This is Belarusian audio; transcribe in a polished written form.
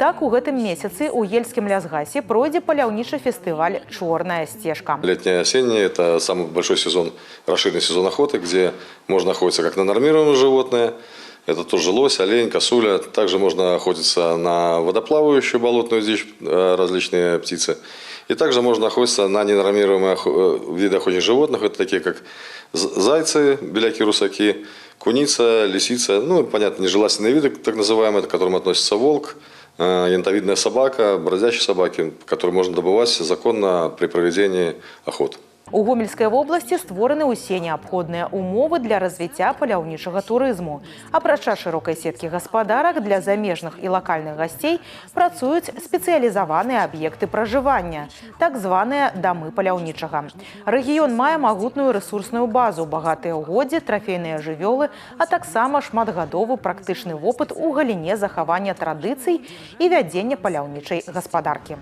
Так, у гэтым месяцы у Ельскім лясгасе пройдзе паляўнічы фестываль «Чорная стежка». Летний и осенний – это самый большой сезон, расширенный сезон охоты, где можно охотиться как на нормируемые животные. Это тоже лось, олень, косуля. Также можно охотиться на водоплавающую болотную дичь, различные птицы. И также можно охотиться на ненормируемые виды охотничьих животных. Это такие как зайцы, беляки, русаки, куница, лисица. Ну, понятно, нежелательные виды, так называемые, к которым относится волк, янтовидная собака, бродячие собаки, которые можно добывать законно при проведении охот. У Гомельскай вобласці створаны ўсе неабходныя умовы для развіцця паляўнічага турызму. Апрача шырокай сеткі гаспадарак, для замежных і лакальных гасцей працуюць спецыялізаваныя аб'екты пражывання, так званыя дамы паляўнічага. Рэгіён мае магутную рэсурсную базу, багатыя ўгоддзі, трафейныя жывёлы, а таксама шматгадовы практычны вопыт у галіне захавання традыцый і вядзення паляўнічай гаспадаркі.